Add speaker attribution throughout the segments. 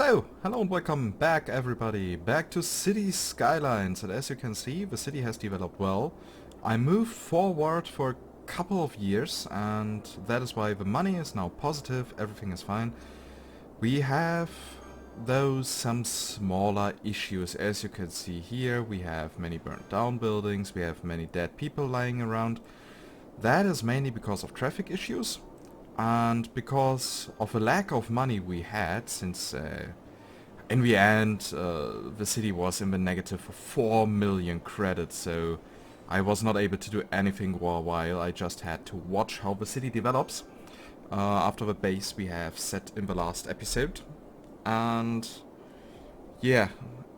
Speaker 1: Hello and welcome back everybody, back to City Skylines, and as you can see the city has developed well. I moved forward for a couple of years and that is why the money is now positive, everything is fine. We have though some smaller issues. As you can see here, we have many burnt down buildings, we have many dead people lying around. That is mainly because of traffic issues. And because of a lack of money we had, since in the end the city was in the negative for 4 million credits, so I was not able to do anything for a while. I just had to watch how the city develops after the base we have set in the last episode. And yeah,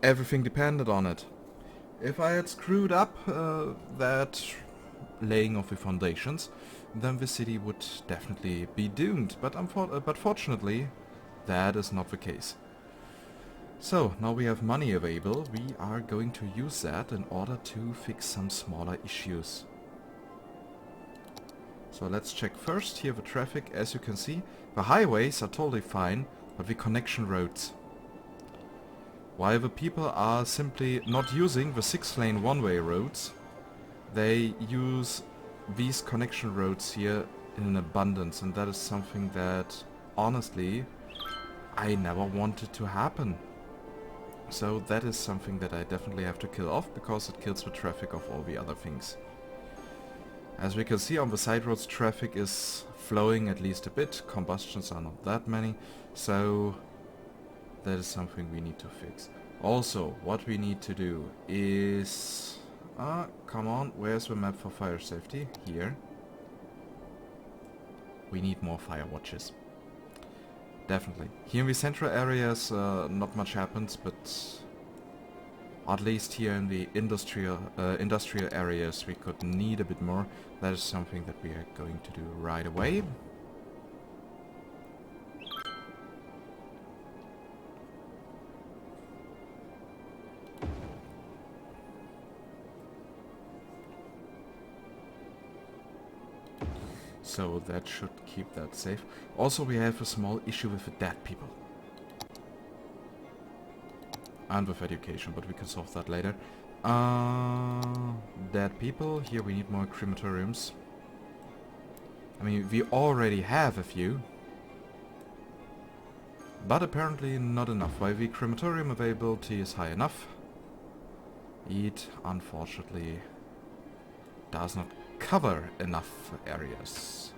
Speaker 1: everything depended on it. If I had screwed up that laying of the foundations, then the city would definitely be doomed, but fortunately that is not the case. So now we have money available, we are going to use that in order to fix some smaller issues. So let's check first here the traffic. As you can see, the highways are totally fine, but the connection roads, while the people are simply not using the 6-lane one-way roads, they use these connection roads here in abundance, and that is something that honestly I never wanted to happen. So that is something that I definitely have to kill off, because it kills the traffic of all the other things. As we can see on the side roads, traffic is flowing at least a bit, combustions are not that many, so that is something we need to fix. Also, what we need to do is... come on, where's the map for fire safety? Here. We need more fire watches. Definitely. Here in the central areas not much happens, but at least here in the industrial areas we could need a bit more. That is something that we are going to do right away. So that should keep that safe. Also, we have a small issue with the dead people. And with education, but we can solve that later. Dead people. Here we need more crematoriums. I mean, we already have a few, but apparently not enough. While the crematorium availability is high enough, it unfortunately does not cover enough areas.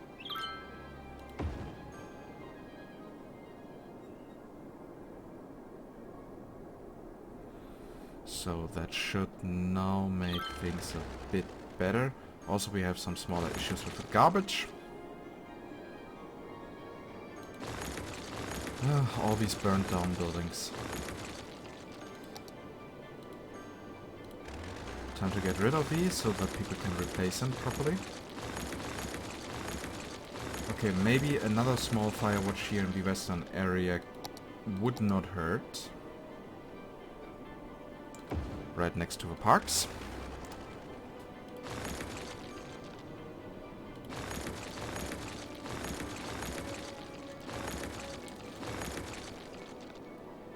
Speaker 1: So that should now make things a bit better. Also, we have some smaller issues with the garbage. All these burnt down buildings. Time to get rid of these so that people can replace them properly. Okay, maybe another small fire watch here in the western area would not hurt. Right next to the parks.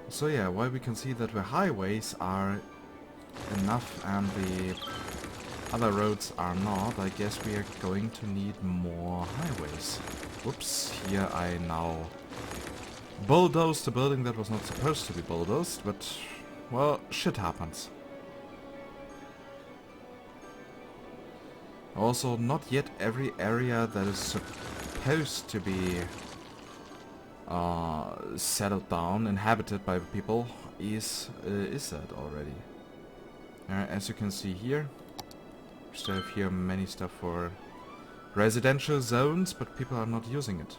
Speaker 1: So yeah, while we can see that the highways are enough and the other roads are not, I guess we are going to need more highways. Whoops, here I now bulldozed a building that was not supposed to be bulldozed, but well, shit happens. Also, not yet every area that is supposed to be settled down, inhabited by the people, is that already. As you can see here, we still have here many stuff for residential zones, but people are not using it.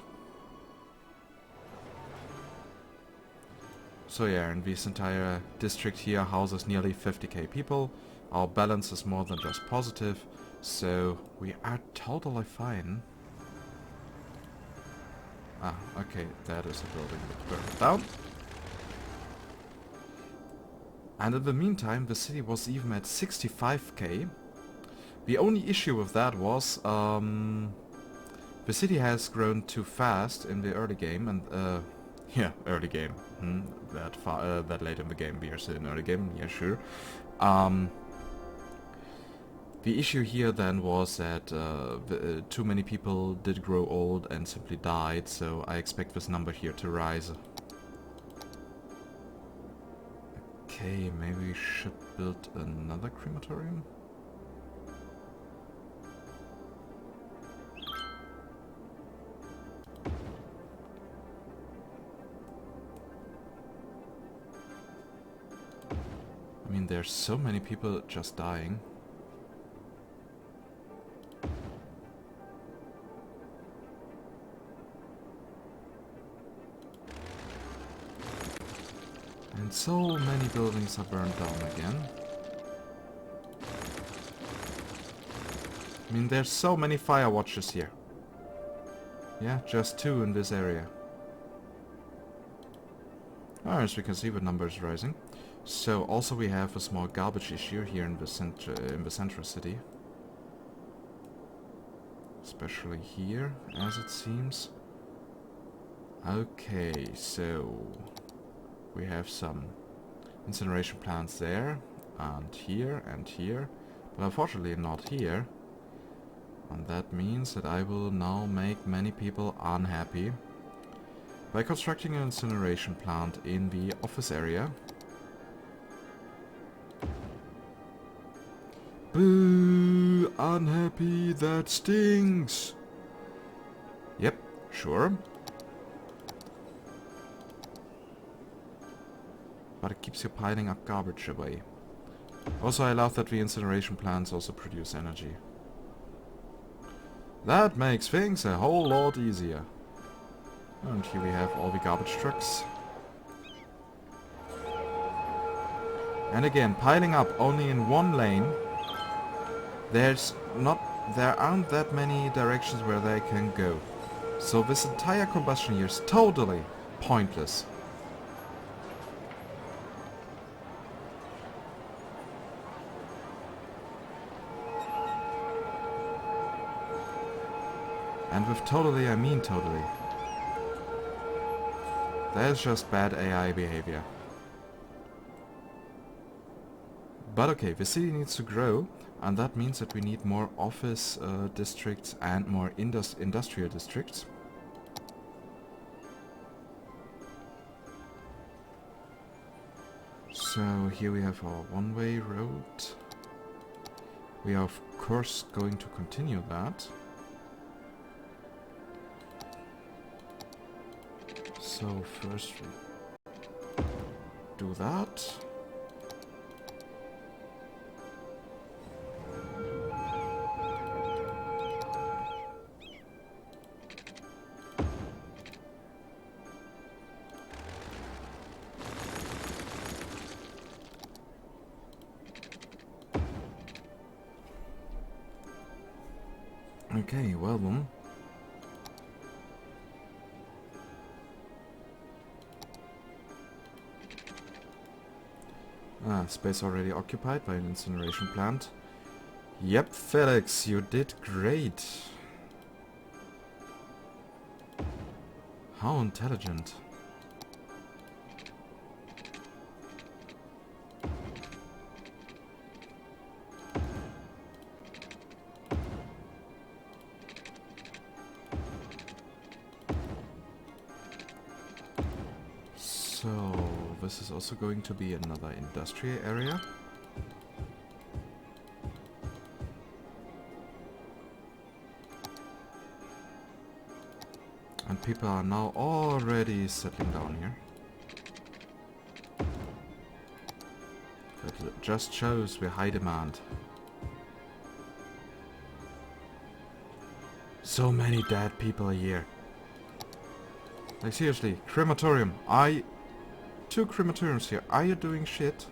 Speaker 1: So yeah, in this entire district here houses nearly 50k people. Our balance is more than just positive, so we are totally fine. Ah, okay, that is a building that burned down. And in the meantime, the city was even at 65k. The only issue with that was the city has grown too fast in the early game, and Yeah, early game. That late in the game we are still in early game. Yeah, sure. Um, the issue here then was that too many people did grow old and simply died, so I expect this number here to rise. Okay, maybe we should build another crematorium? I mean, there's so many people just dying. And so many buildings are burned down again. I mean, there's so many fire watches here. Yeah, just 2 in this area. As we can see, the number is rising. So also we have a small garbage issue here in the central city. Especially here, as it seems. Okay, so we have some incineration plants there, and here, but unfortunately not here. And that means that I will now make many people unhappy by constructing an incineration plant in the office area. Boo! Unhappy, that stinks! Yep, sure. But it keeps you piling up garbage away. Also, I love that the incineration plants also produce energy. That makes things a whole lot easier. And here we have all the garbage trucks. And again, piling up only in one lane. There aren't that many directions where they can go. So this entire combustion here is totally pointless. And with totally, I mean totally. That is just bad AI behavior. But okay, the city needs to grow, and that means that we need more office districts and more industrial districts. So here we have our one-way road. We are of course going to continue that. So first we do that. Okay, well then. Space already occupied by an incineration plant. Yep, Felix, you did great. How intelligent. So, this is also going to be another industrial area. And people are now already settling down here. That just shows the high demand. So many dead people here. Like seriously, crematorium. 2 crematoriums here. Are you doing shit?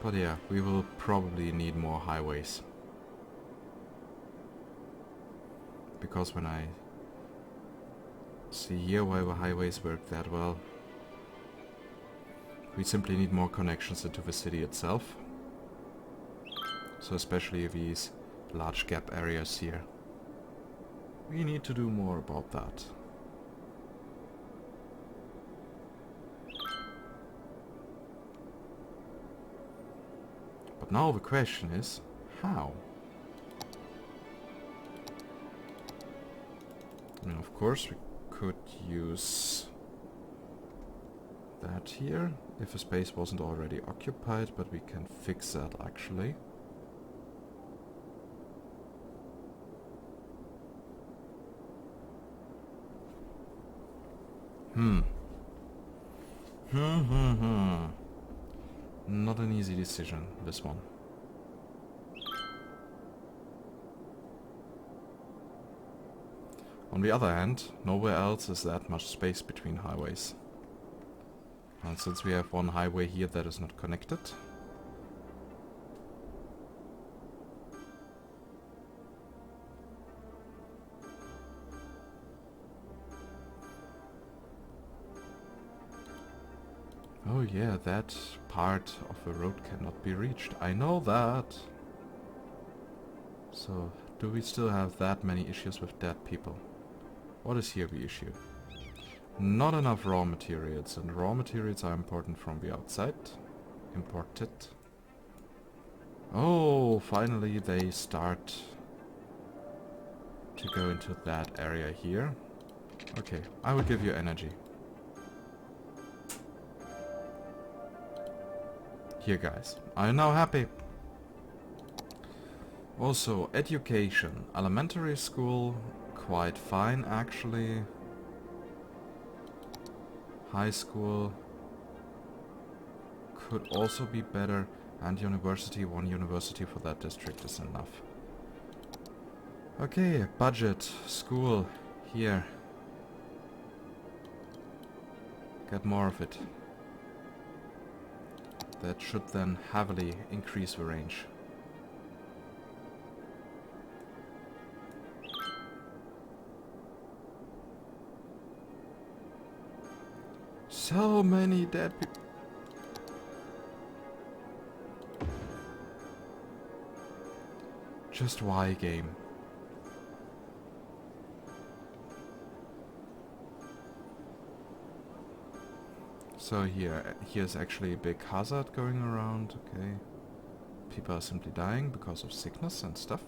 Speaker 1: But yeah, we will probably need more highways. because when I see here why the highways work that well, we simply need more connections into the city itself. So especially these large gap areas here. We need to do more about that. But now the question is, how? I mean, of course we could use that here if a space wasn't already occupied, but we can fix that actually. Not an easy decision, this one. On the other hand, nowhere else is that much space between highways. And since we have one highway here that is not connected, oh yeah, that part of the road cannot be reached. I know that. So, do we still have that many issues with dead people? What is here the issue? Not enough raw materials, and raw materials are important from the outside. Imported. Oh, finally they start to go into that area here. Okay, I will give you energy. Here, guys. Are you now happy? Also, education. Elementary school, quite fine actually. High school could also be better. And university, one university for that district is enough. Okay, budget, school, here. Get more of it. That should then heavily increase the range. So many dead people. Just why, game? So here's actually a big hazard going around, okay. People are simply dying because of sickness and stuff.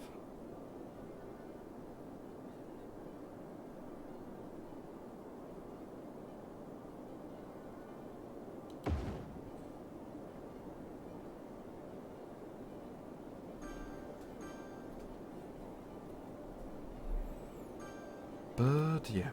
Speaker 1: But yeah.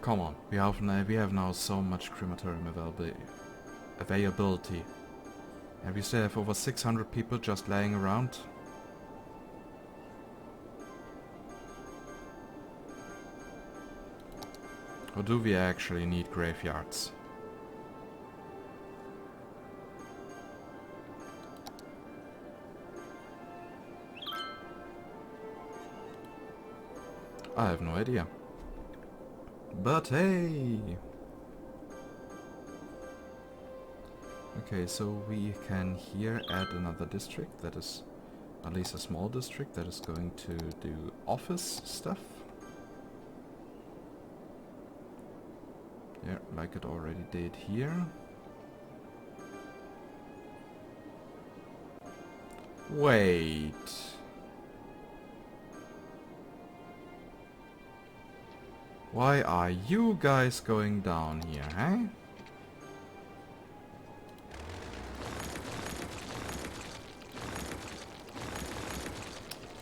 Speaker 1: Come on, we have now so much crematorium availability. And we still have over 600 people just laying around. Or do we actually need graveyards? I have no idea. But hey! Okay, so we can here add another district that is, at least a small district, that is going to do office stuff. Yeah, like it already did here. Wait. Why are you guys going down here, huh?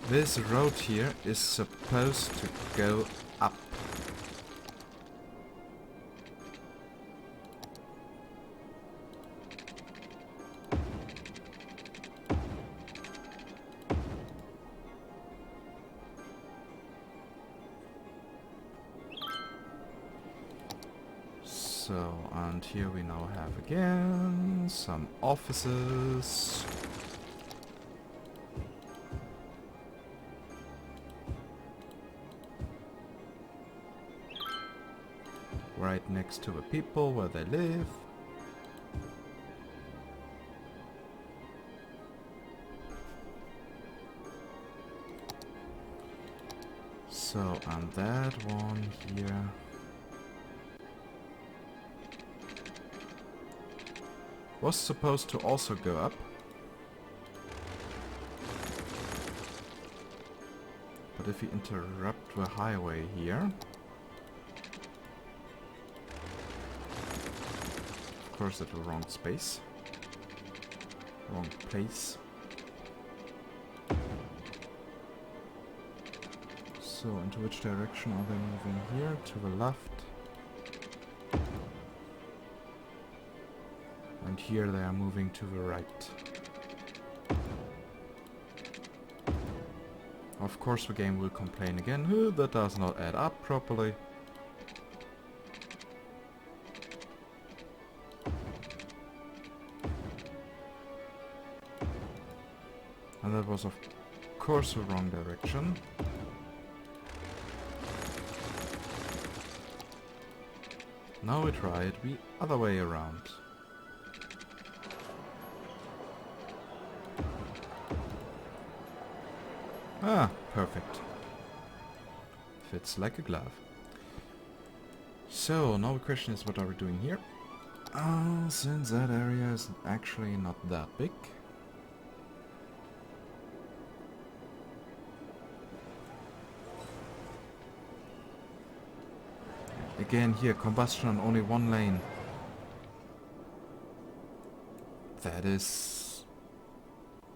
Speaker 1: This road here is supposed to go up. So, and here we now have again some offices. Right next to the people where they live. So, and that one here was supposed to also go up. But if we interrupt the highway here, of course at the wrong space, wrong place. So into which direction are they moving here? To the left. And here they are moving to the right. Of course the game will complain again, "Oh, that does not add up properly." And that was of course the wrong direction. Now we try it the other way around. Ah, perfect. Fits like a glove. So, now the question is, what are we doing here? Since that area is actually not that big. Again here, combustion on only one lane. That is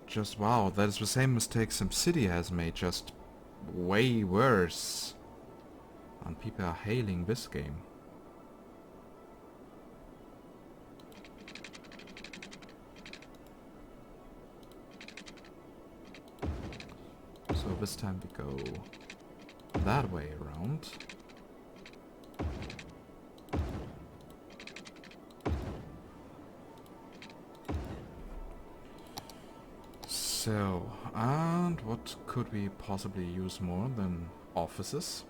Speaker 1: just wow, that is the same mistake SimCity has made, just way worse. And people are hailing this game. So this time we go that way around. So, and what could we possibly use more than offices?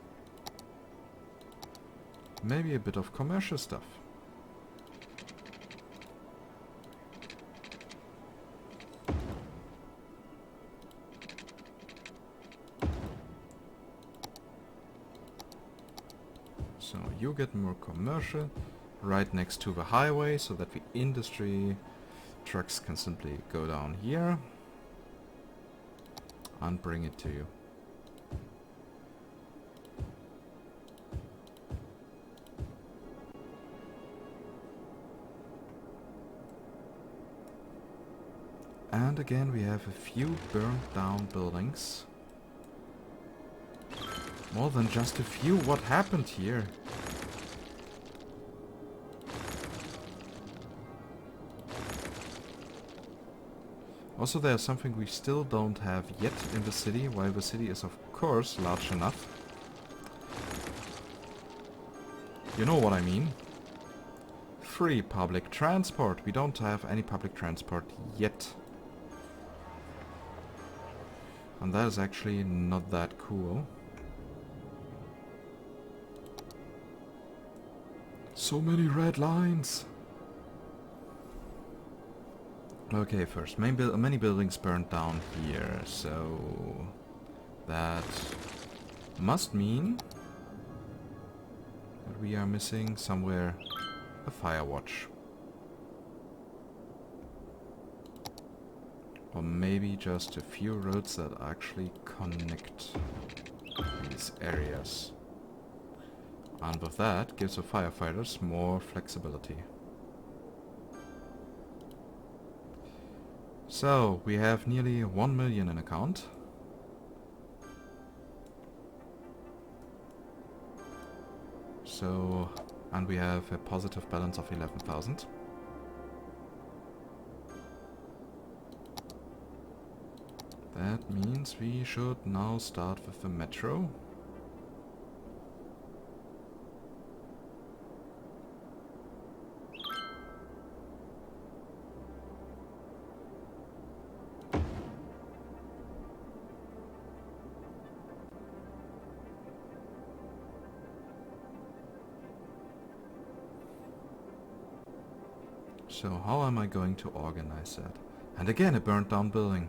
Speaker 1: Maybe a bit of commercial stuff. So you get more commercial right next to the highway so that the industry trucks can simply go down here and bring it to you. And again we have a few burned down buildings. More than just a few. What happened here? Also, there's something we still don't have yet in the city, while the city is of course large enough. You know what I mean. Free public transport. We don't have any public transport yet. And that is actually not that cool. So many red lines. Okay, first, many buildings burned down here, so that must mean that we are missing somewhere a fire watch. Or maybe just a few roads that actually connect these areas. And with that, gives the firefighters more flexibility. So, we have nearly 1 million in account. So, and we have a positive balance of 11,000. That means we should now start with the metro. . So how am I going to organize that? And again, a burnt down building.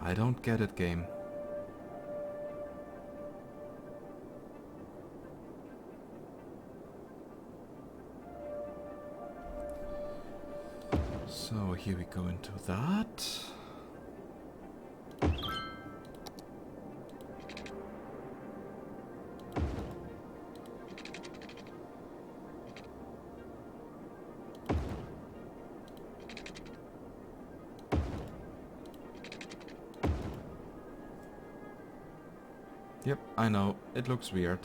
Speaker 1: I don't get it, game. So here we go into that. Yep, I know, it looks weird.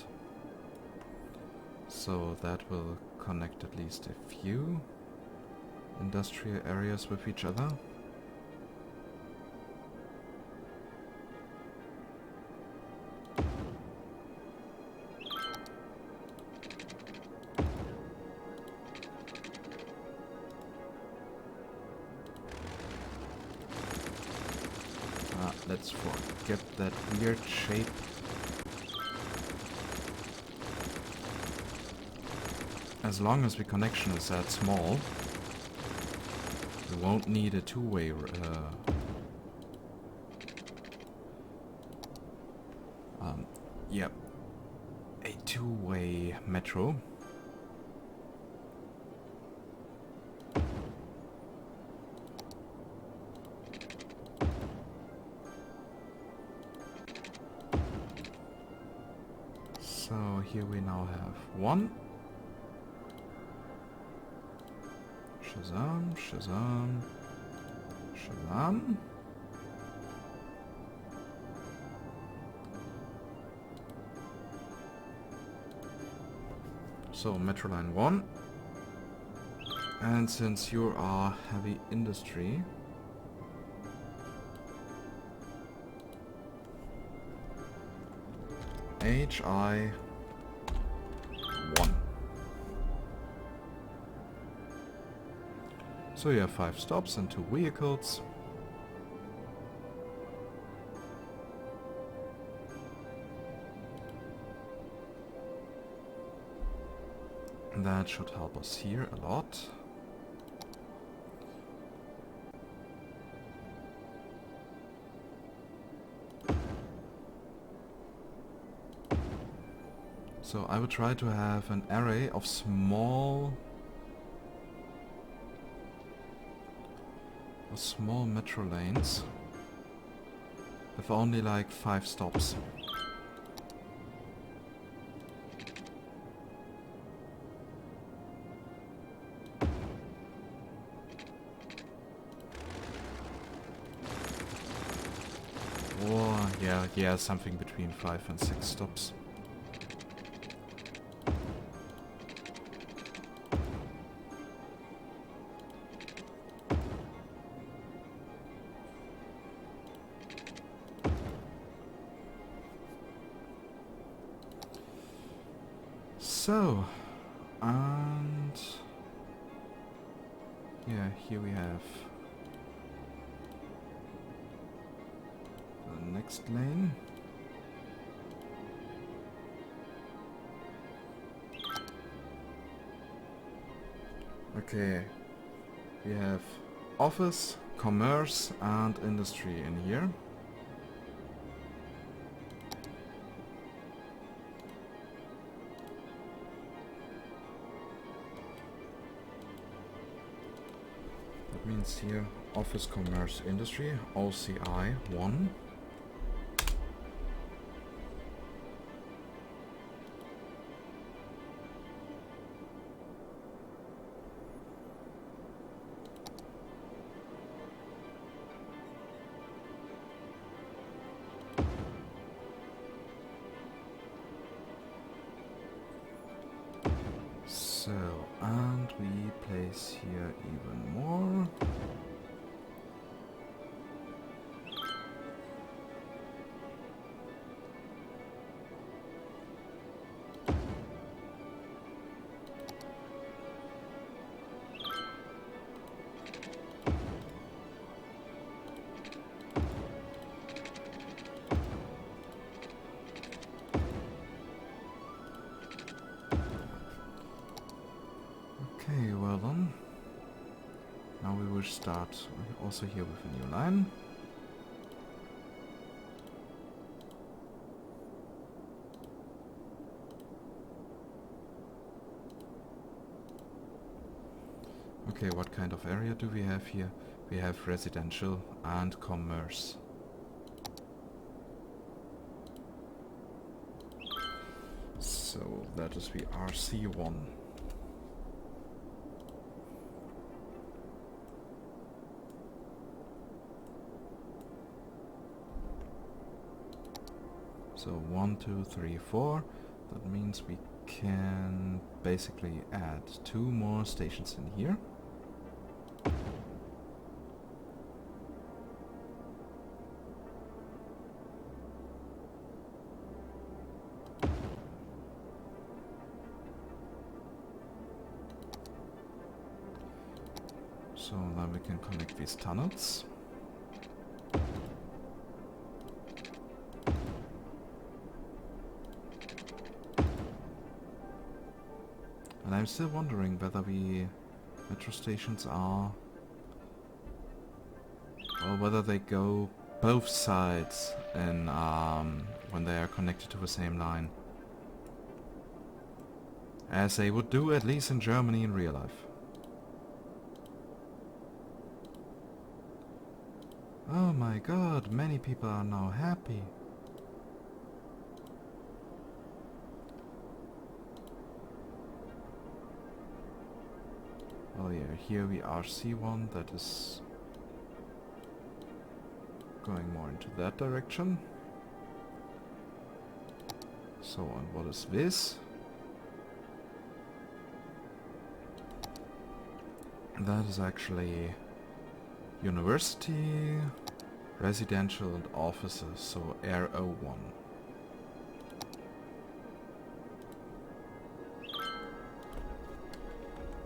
Speaker 1: So that will connect at least a few industrial areas with each other. Let's forget that weird shape. As long as the connection is that small, we won't need a two-way yep, a two-way metro. So here we now have one. Shazam, Shazam, Shazam. So Metro Line 1. And since you are heavy industry, HI 1. So you have 5 stops and 2 vehicles. That should help us here a lot. So I would try to have an array of small metro lanes with only like 5 stops. Or yeah, something between 5 and 6 stops. So, and yeah, here we have the next lane. Okay, we have office, commerce and industry in here. Means here office, commerce, industry, OCI 1. So, and we place here even more. we start also here with a new line. Okay, what kind of area do we have here? We have residential and commerce. So that is the RC1. So 1, 2, 3, 4. That means we can basically add 2 more stations in here. So then we can connect these tunnels. And I'm still wondering whether the metro stations are... or whether they go both sides in, when they are connected to the same line. As they would do at least in Germany in real life. Oh my god, many people are now happy. Oh yeah, here we are C1, that is going more into that direction. So, and what is this? That is actually university, residential and offices, so RO1.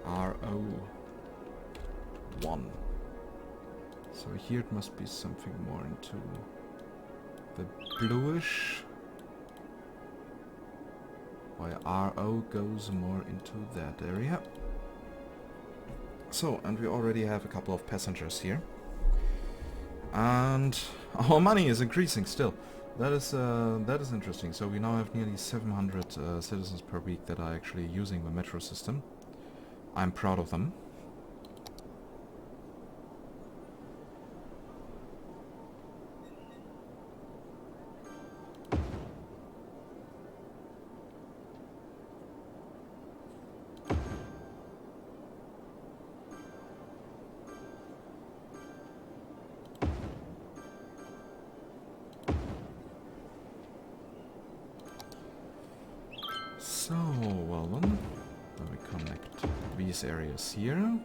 Speaker 1: RO1. So here it must be something more into the bluish, while RO goes more into that area. So, and we already have a couple of passengers here. And our money is increasing still. That is interesting. So we now have nearly 700 citizens per week that are actually using the metro system. I'm proud of them. So, well then we connect these areas here.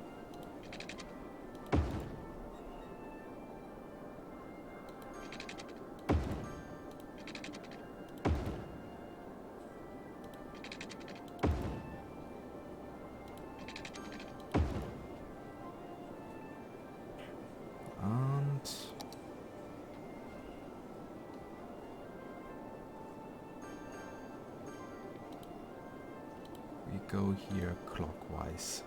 Speaker 1: And we go here clockwise.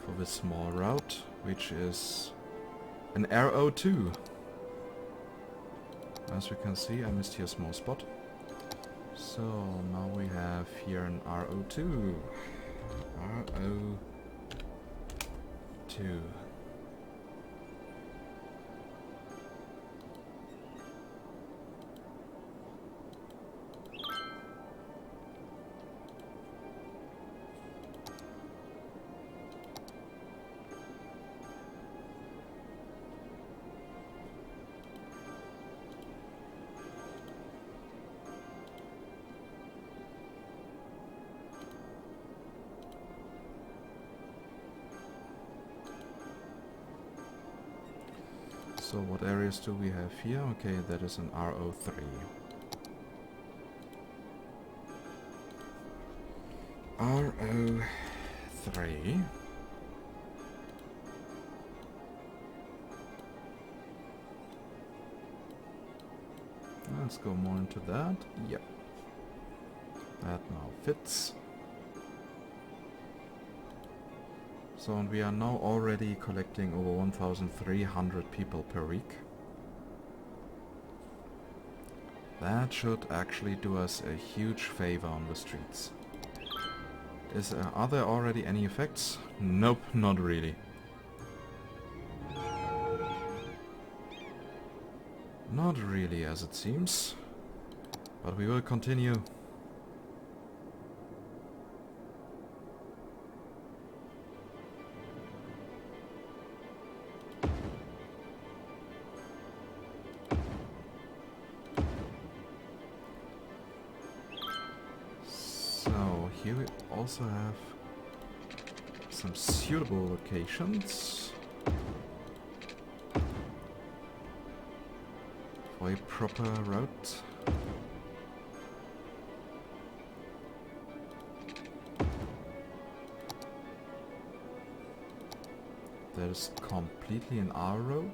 Speaker 1: For the small route, which is an RO2. As we can see, I missed here a small spot. So now we have here an RO2. RO2. So what areas do we have here? Okay, that is an RO3. RO3. Let's go more into that. Yep. That now fits. So, and we are now already collecting over 1,300 people per week. That should actually do us a huge favor on the streets. Are there already any effects? Nope, not really. Not really, as it seems. But we will continue. So, here we also have some suitable locations for a proper route. That is completely an R road.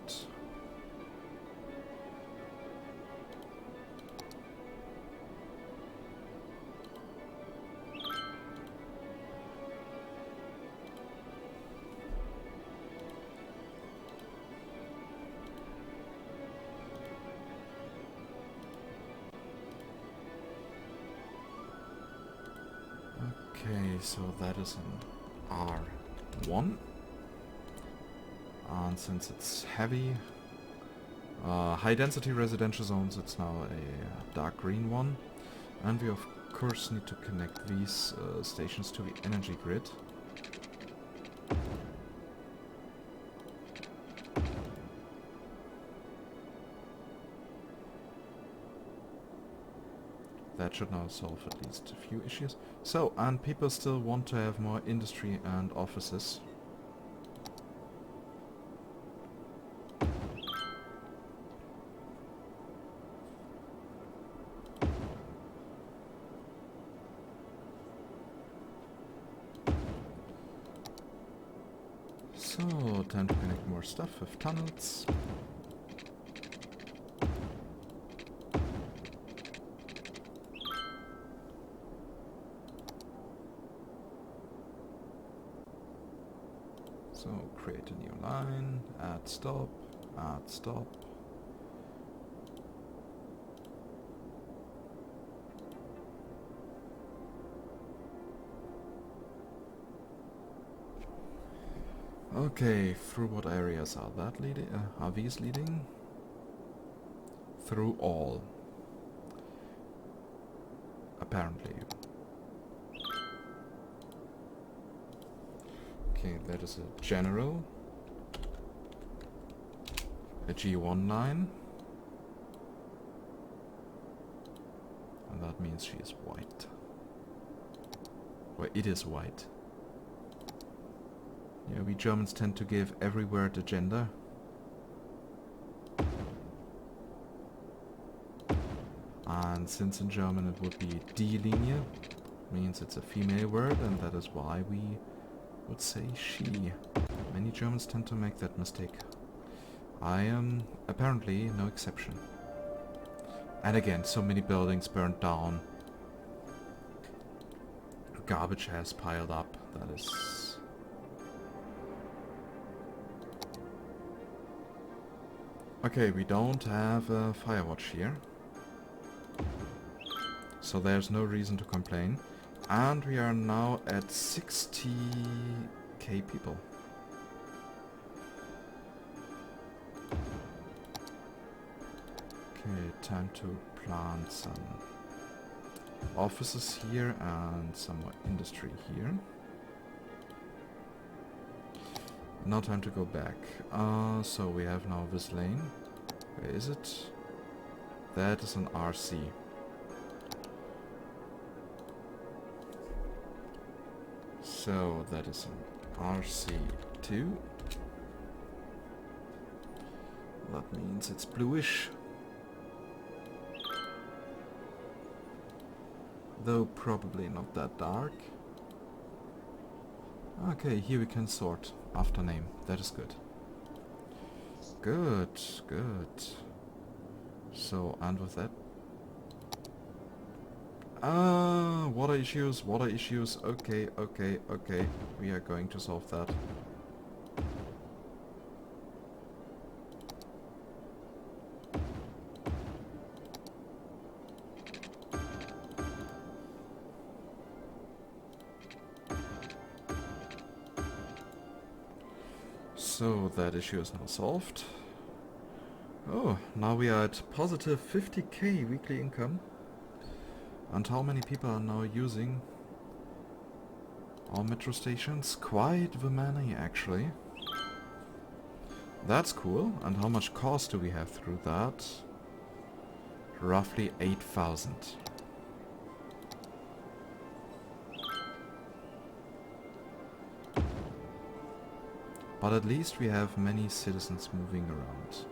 Speaker 1: Okay, so that is an R1. And since it's heavy, high density residential zones, it's now a dark green one. And we of course need to connect these stations to the energy grid. That should now solve at least a few issues. So, and people still want to have more industry and offices. So, time to connect more stuff with tunnels. So, create a new line, add stop, add stop. Okay, through what areas are that leading? Are these leading? Through all. Apparently. Okay, that is a general. A G1 line. And that means she is white. Or it is white. Yeah, we Germans tend to give every word a gender. And since in German it would be die Linie, means it's a female word, and that is why we would say she. Many Germans tend to make that mistake. I am apparently no exception. And again, so many buildings burned down. Garbage has piled up. That is... Okay, we don't have a Firewatch here. So there's no reason to complain. And we are now at 60k people. Okay, time to plant some offices here and some more industry here. Now time to go back. So we have now this lane. Where is it? That is an RC. So that is an RC2. That means it's bluish. Though probably not that dark. Okay, here we can sort after name. That is good. Good, good. So, and with that, Water issues, water issues. Okay, okay, okay. We are going to solve that. So that issue is now solved. Oh, now we are at positive 50k weekly income. And how many people are now using our metro stations? Quite the many, actually. That's cool. And how much cost do we have through that? Roughly 8,000. But at least we have many citizens moving around,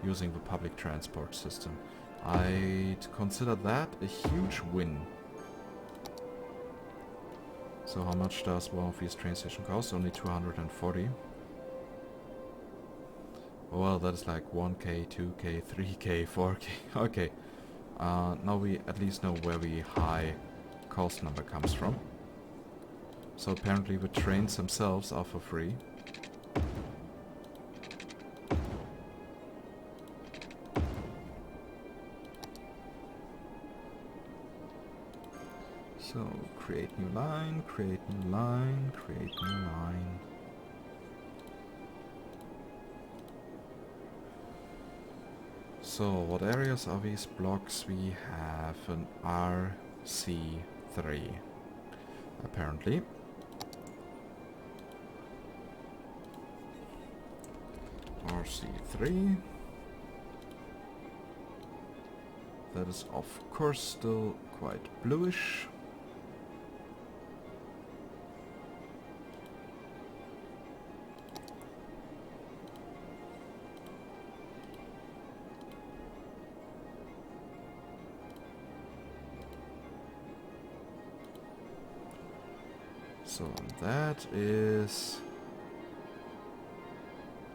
Speaker 1: using the public transport system. I'd consider that a huge win. So how much does one of these train stations cost? Only 240. Well, that is like 1k, 2k, 3k, 4k. Okay. Now we at least know where the high cost number comes from. So apparently the trains themselves are for free. So, create new line, create new line, create new line. So, what areas are these blocks? We have an RC3, apparently. RC3. That is, of course, still quite bluish. So that is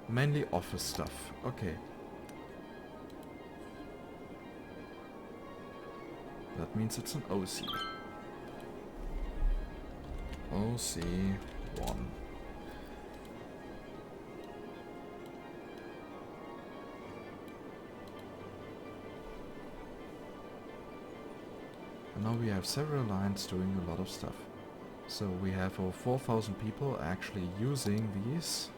Speaker 1: mainly office stuff. Okay. That means it's an OC. OC1. And now we have several lines doing a lot of stuff. So we have over 4,000 people actually using these.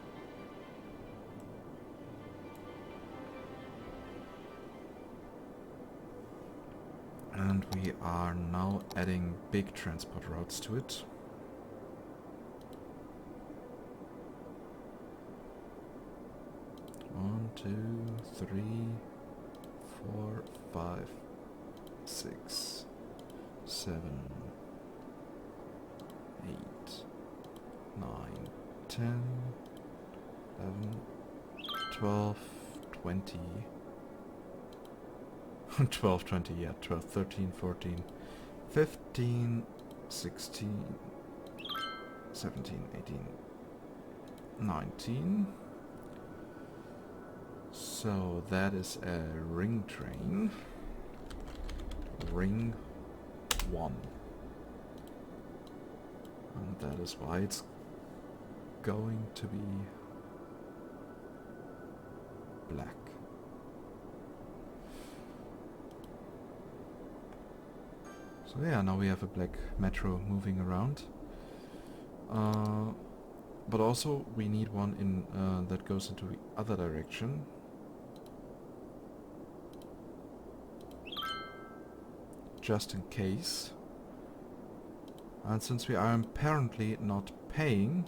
Speaker 1: And we are now adding big transport routes to it. One, two, three, 4, 5, 6, 7, 8, 9, 10, 11, 12, 20, 12, 20, yeah, 12, 13, 14, 15, 16, 17, 18, 19. So that is a ring train. Ring 1. And that is why it's going to be black. So yeah, now we have a black metro moving around. But also we need one in that goes into the other direction. Just in case. And since we are apparently not paying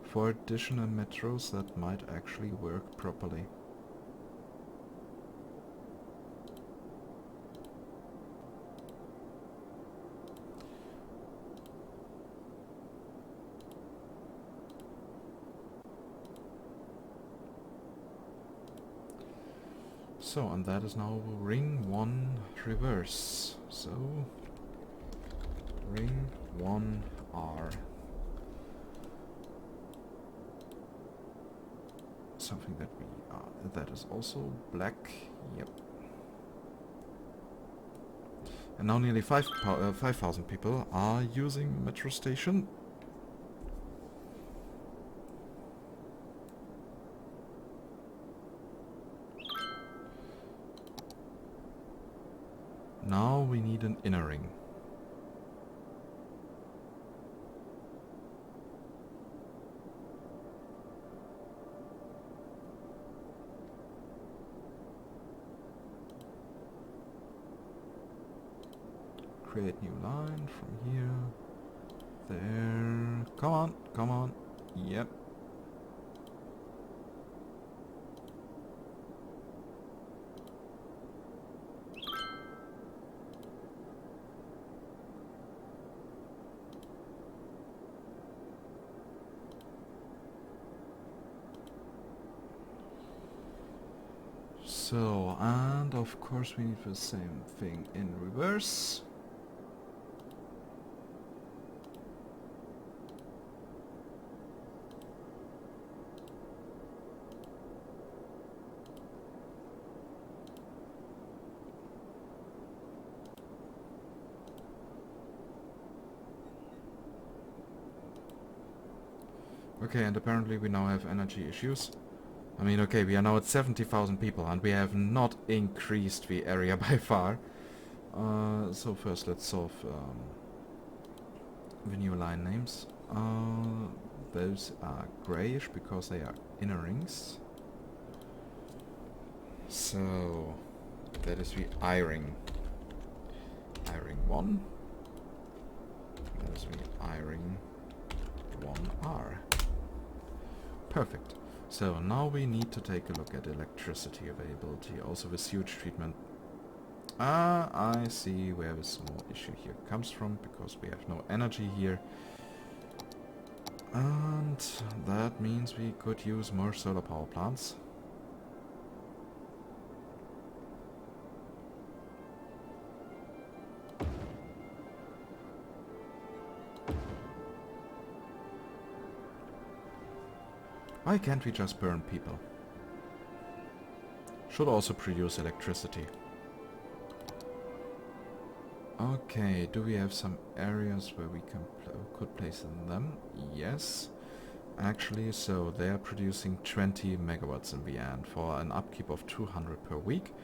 Speaker 1: for additional metros, that might actually work properly. So, and that is now ring 1 reverse. So, ring 1R. Something that we that is also black. Yep. And now nearly 5,000 people are using metro station. Now we need an inner ring. Create new line from here. There. Come on, come on. Yep. So, and of course we need the same thing in reverse. Okay, and apparently we now have energy issues. I mean, okay, we are now at 70,000 people and we have not increased the area by far. So first let's solve the new line names. Those are grayish because they are inner rings. So that is the I-ring. I-ring 1. That is the I-ring 1R. Perfect. So now we need to take a look at electricity availability, also the sewage treatment. I see where the small issue here comes from, because we have no energy here. And that means we could use more solar power plants. Why can't we just burn people? Should also produce electricity. Okay, do we have some areas where we can could place them? Yes. Actually, so they are producing 20 megawatts in the end for an upkeep of 200 per week.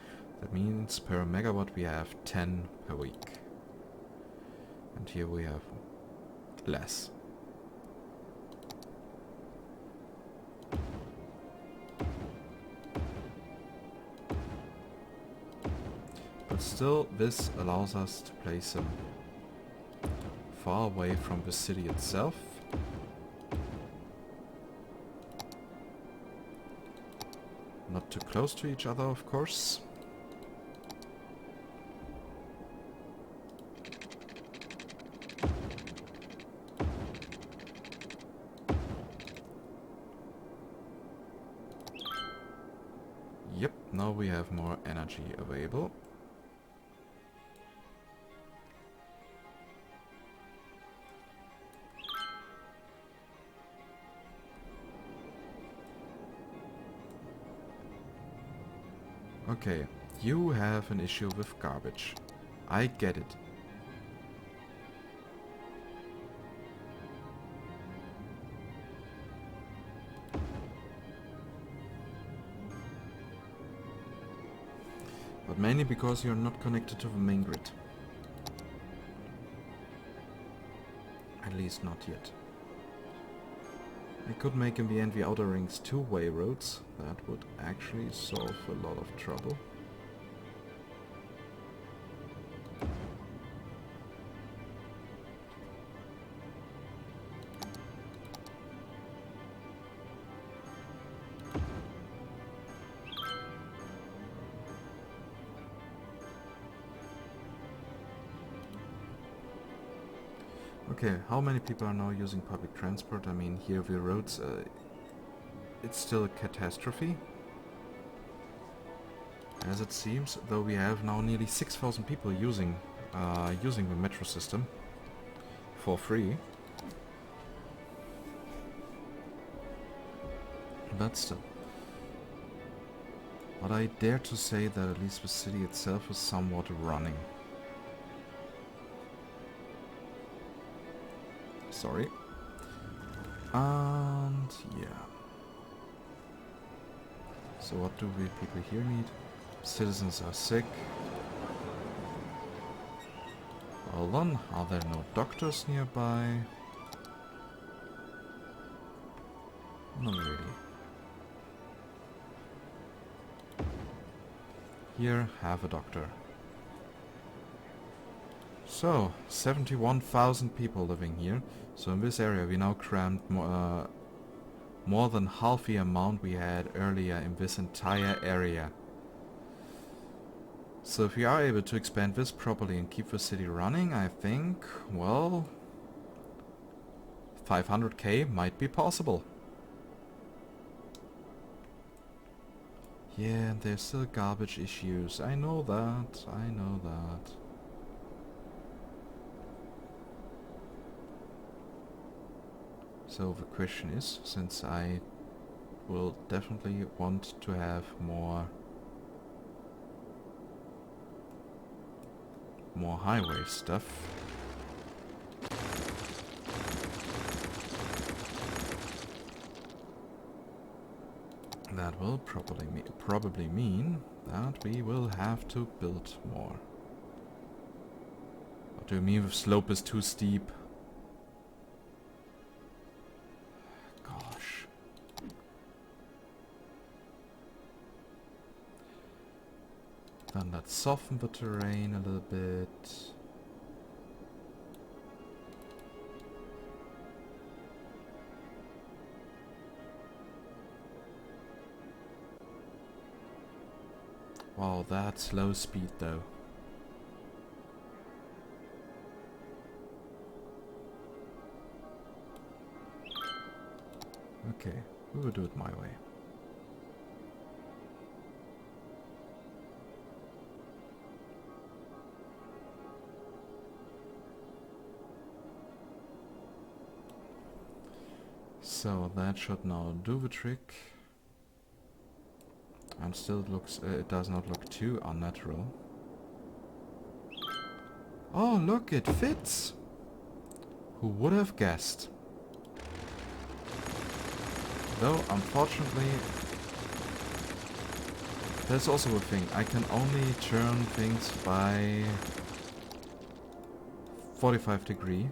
Speaker 1: That means per megawatt we have 10 per week. And here we have less. But still, this allows us to place them far away from the city itself. Not too close to each other, of course. Yep, now we have more energy available. Okay, you have an issue with garbage. I get it. But mainly because you're not connected to the main grid. At least not yet. I could make in the end the outer rings two-way roads. That would actually solve a lot of trouble. Okay, how many people are now using public transport? I mean, here the roads, it's still a catastrophe. As it seems, though we have now nearly 6,000 people using the metro system for free. But still. But I dare to say that at least the city itself is somewhat running. sorry. And yeah. So what do we people here need? Citizens are sick. Hold on, are there no doctors nearby? Not really. Here, have a doctor. So, 71,000 people living here. So in this area we now crammed more than half the amount we had earlier in this entire area. So if we are able to expand this properly and keep the city running, I think, well, 500k might be possible. Yeah, and there's still garbage issues. I know that. I know that. So the question is, since I will definitely want to have more highway stuff. That will probably mean that we will have to build more. What do you mean the slope is too steep? Gosh. Then let's soften the terrain a little bit. Wow, that's low speed though. Okay, we will do it my way. So that should now do the trick. And still it looks, it does not look too unnatural. Oh look, it fits! Who would have guessed? Though, unfortunately, there's also a thing. I can only turn things by 45 degrees.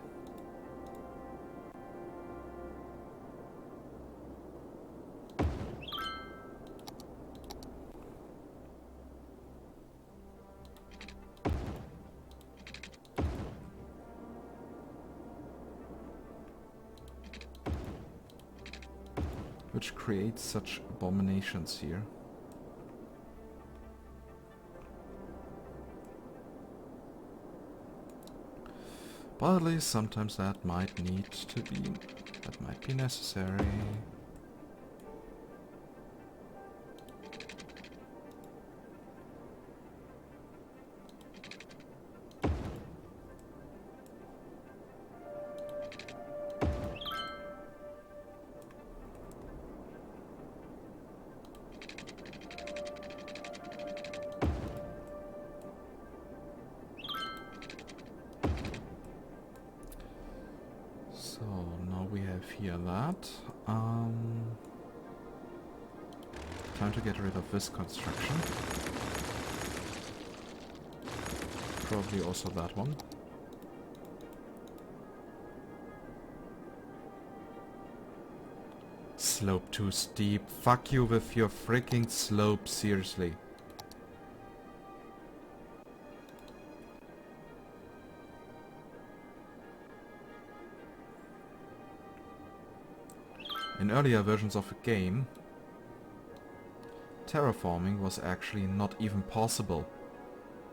Speaker 1: Which creates such abominations here. But at least sometimes that might be necessary. Here that. Time to get rid of this construction. Probably also that one. Slope too steep. Fuck you with your freaking slope, seriously. In earlier versions of the game, terraforming was actually not even possible.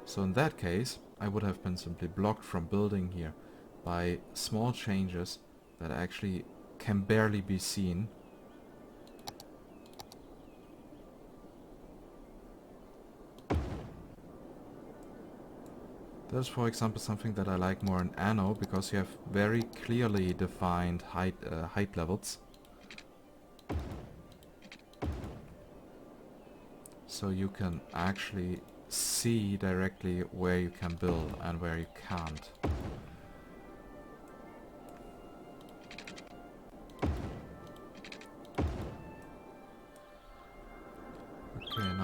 Speaker 1: So in that case, I would have been simply blocked from building here by small changes that actually can barely be seen. There's, for example, something that I like more in Anno, because you have very clearly defined height levels. So you can actually see directly where you can build and where you can't.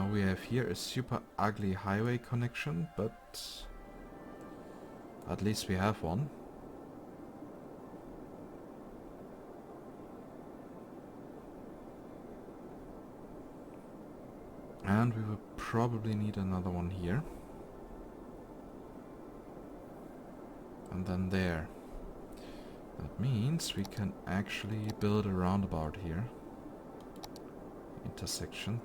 Speaker 1: Now we have here a super ugly highway connection, but at least we have one. And we will probably need another one here. And then there. That means we can actually build a roundabout here. Intersection.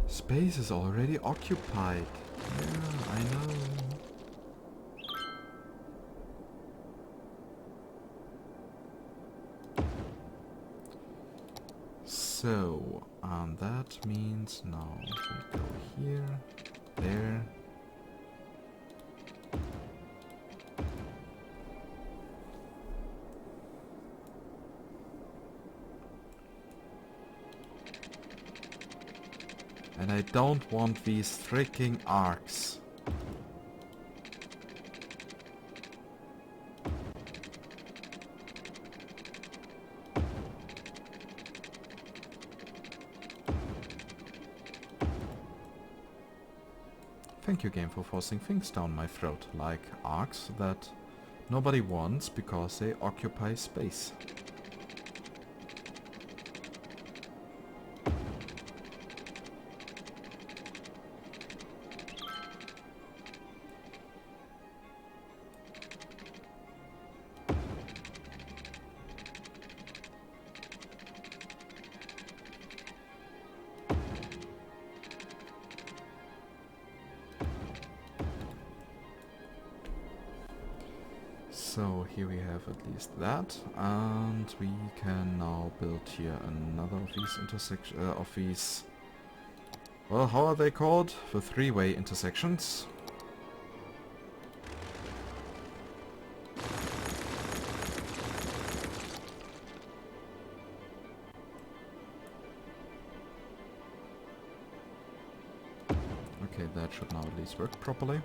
Speaker 1: Space is already occupied. Yeah, I know. So, that means now we go here, there. And I don't want these freaking arcs. Thank you, game, for forcing things down my throat, like arcs that nobody wants because they occupy space. So here we have at least that, and we can now build here another of these intersections, well, how are they called? The three-way intersections. Okay, that should now at least work properly.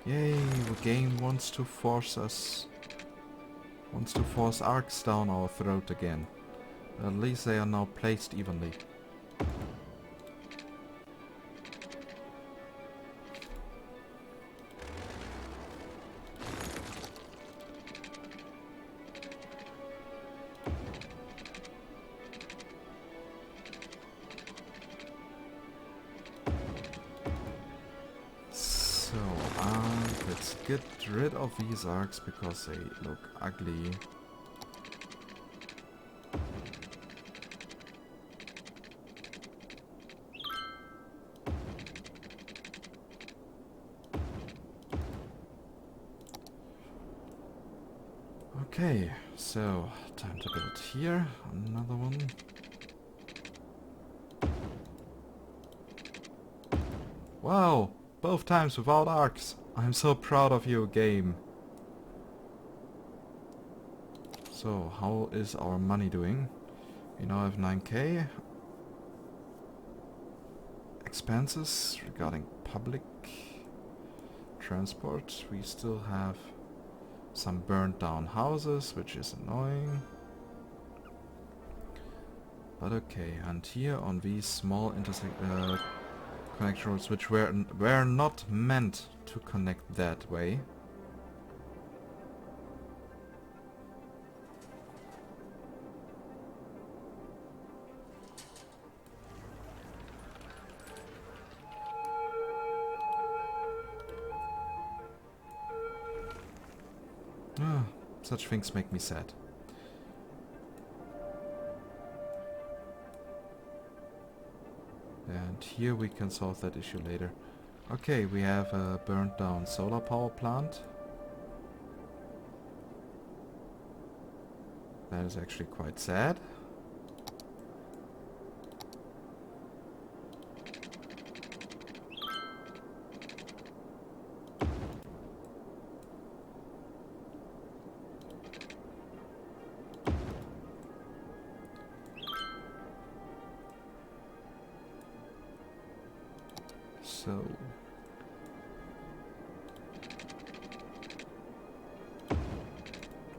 Speaker 1: Yay, the game wants to force arcs down our throat again. At least they are now placed evenly. Let's get rid of these arcs because they look ugly. Okay, so time to build here another one. Wow, both times without arcs. I'm so proud of you, game. So, how is our money doing? We now have 9k. Expenses regarding public transport. We still have some burnt down houses, which is annoying. But okay, and here on these small connection roads, which were not meant to connect that way. Such things make me sad. And here we can solve that issue later. Okay, we have a burnt down solar power plant. That is actually quite sad. So...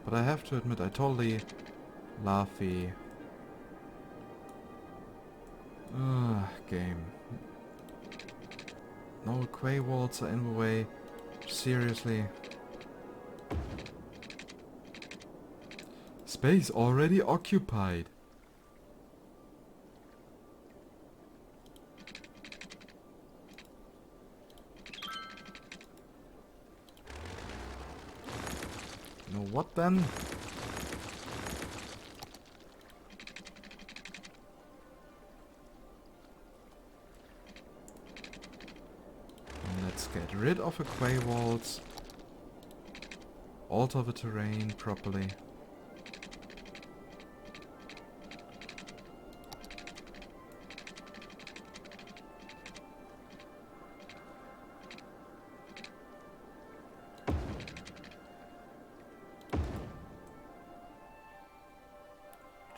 Speaker 1: But I have to admit, I totally love the... game. No quay walls are in the way. Seriously. Space already occupied. You know what then? And let's get rid of the quay walls. Alter the terrain properly.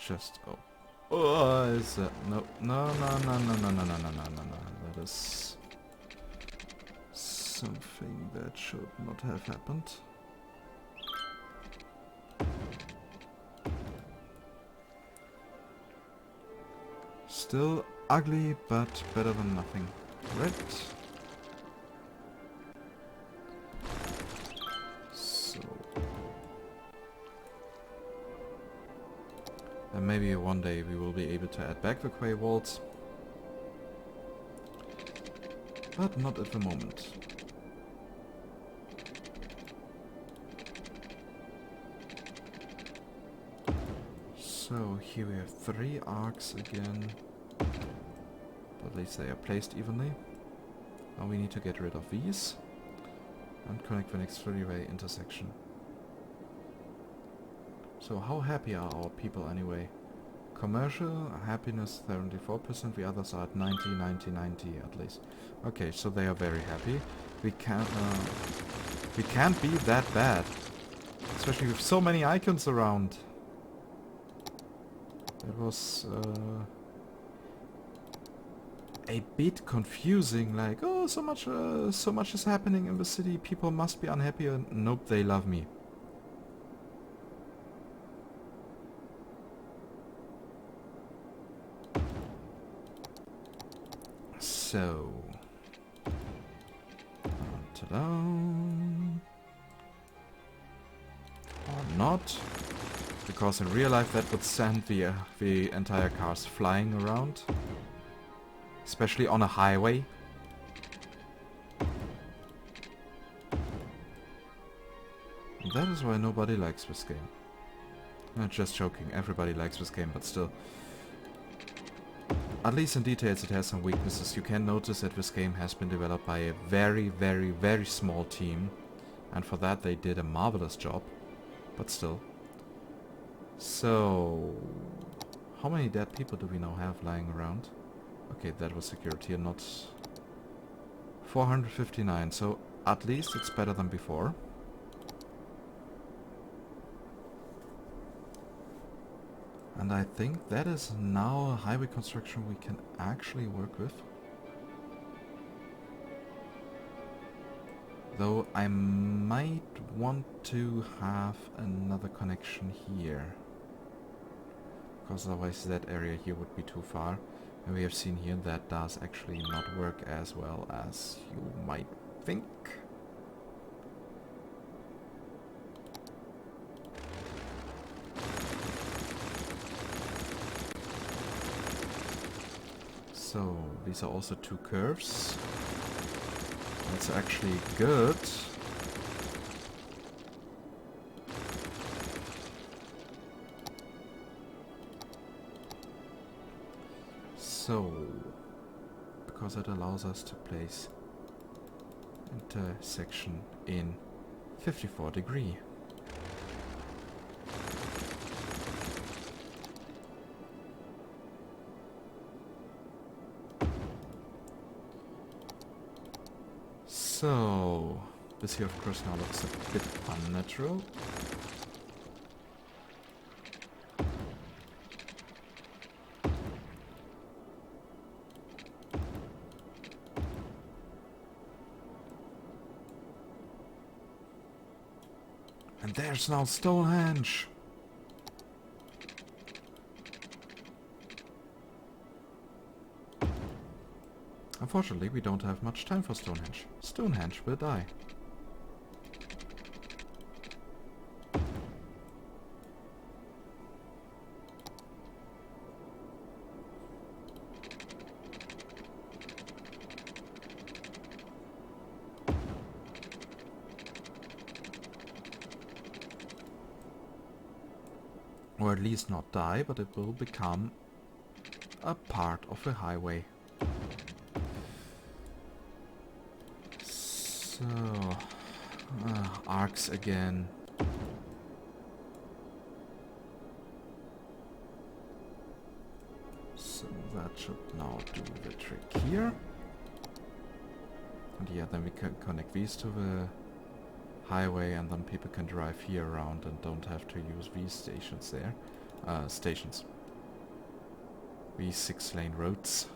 Speaker 1: Just is that no. That is something that should not have happened. Still ugly, but better than nothing. Right? And maybe one day we will be able to add back the quay walls. But not at the moment. So here we have 3 arcs again. But at least they are placed evenly. Now we need to get rid of these. And connect the next 3-way intersection. So how happy are our people anyway? Commercial happiness 74%, the others are at 90, 90, 90 at least. Okay, so they are very happy. We can't be that bad. Especially with so many icons around. It was a bit confusing, like, oh, so much is happening in the city, people must be unhappy, and nope, they love me. So, ta-da. Or not, because in real life that would send the entire cars flying around, especially on a highway. And that is why nobody likes this game. Not just joking, everybody likes this game, but still. At least in details it has some weaknesses. You can notice that this game has been developed by a very, very, very small team. And for that they did a marvelous job. But still. So... how many dead people do we now have lying around? Okay, that was security and not... 459, so at least it's better than before. And I think that is now a highway construction we can actually work with. Though I might want to have another connection here. Because otherwise that area here would be too far. And we have seen here that does actually not work as well as you might think. So, these are also 2 curves. That's actually good. So, because it allows us to place intersection in 54 degree. So, this here of course now looks a bit unnatural. And there's now Stonehenge. Unfortunately, we don't have much time for Stonehenge. Stonehenge will die. Or at least not die, but it will become a part of the highway. So, arcs again. So that should now do the trick here. And yeah, then we can connect these to the highway, and then people can drive here around and don't have to use these stations there. Stations. These 6-lane roads.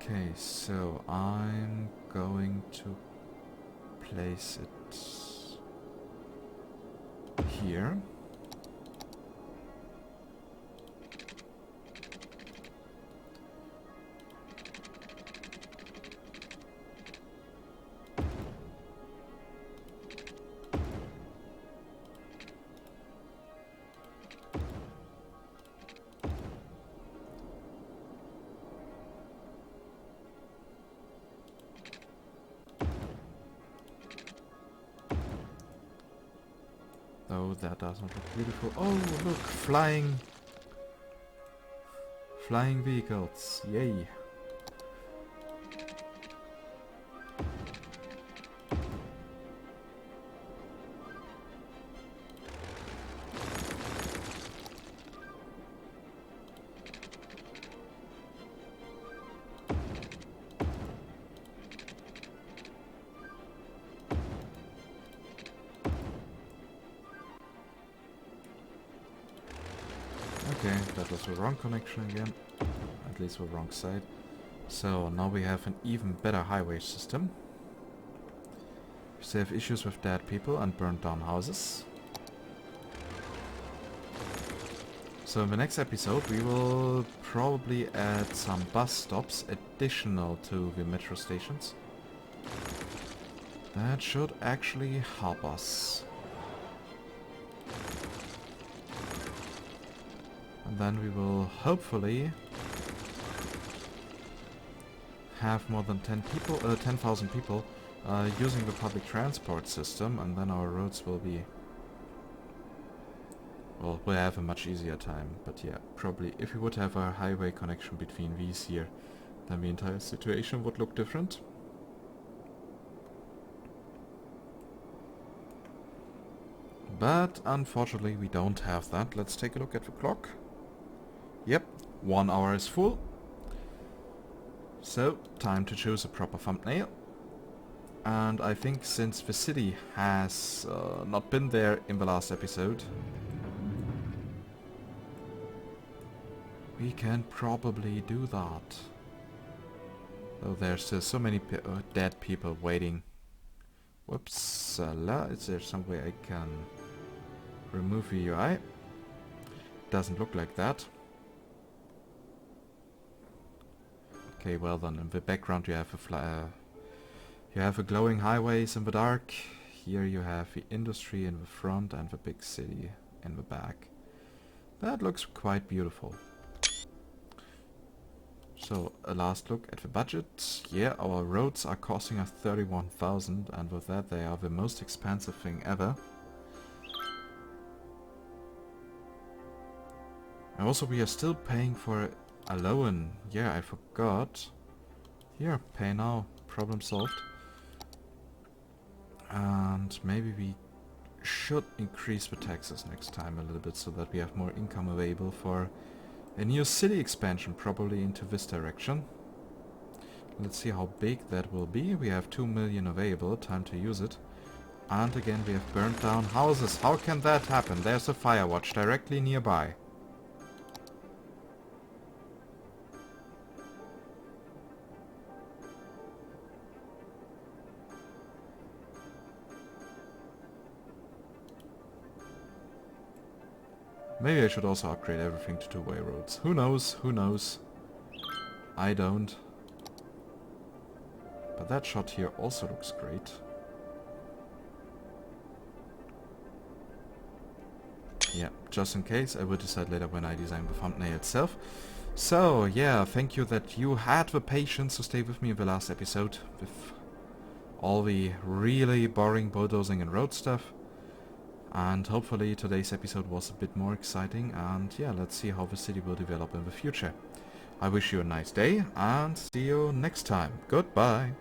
Speaker 1: Okay, so I'm going to place it here. Oh, that doesn't look beautiful. Oh, look, flying vehicles. Yay. Okay, that was the wrong connection again. At least the wrong side. So now we have an even better highway system. We still have issues with dead people and burned down houses. So in the next episode we will probably add some bus stops additional to the metro stations. That should actually help us. And then we will hopefully have more than 10,000 people using the public transport system, and then our roads will be... well, we'll have a much easier time. But yeah, probably if we would have a highway connection between these here, then the entire situation would look different. But unfortunately we don't have that. Let's take a look at the clock. Yep, 1 hour is full. So, time to choose a proper thumbnail. And I think since the city has not been there in the last episode, we can probably do that. Though there's still so many dead people waiting. Whoops, is there some way I can remove the UI? Doesn't look like that. Okay, well then, in the background you have a glowing highways in the dark. Here you have the industry in the front and the big city in the back. That looks quite beautiful. So, a last look at the budget. Yeah, our roads are costing us 31,000, and with that they are the most expensive thing ever. And also we are still paying for a loan. Yeah, I forgot. Here, pay now. Problem solved. And maybe we should increase the taxes next time a little bit so that we have more income available for a new city expansion, probably into this direction. Let's see how big that will be. We have 2 million available, time to use it. And again we have burnt down houses. How can that happen? There's a fire watch directly nearby. Maybe I should also upgrade everything to two-way roads. Who knows? Who knows? I don't. But that shot here also looks great. Yeah, just in case, I will decide later when I design the thumbnail itself. So, yeah, thank you that you had the patience to stay with me in the last episode with all the really boring bulldozing and road stuff. And hopefully today's episode was a bit more exciting, and yeah, let's see how the city will develop in the future. I wish you a nice day, and see you next time. Goodbye!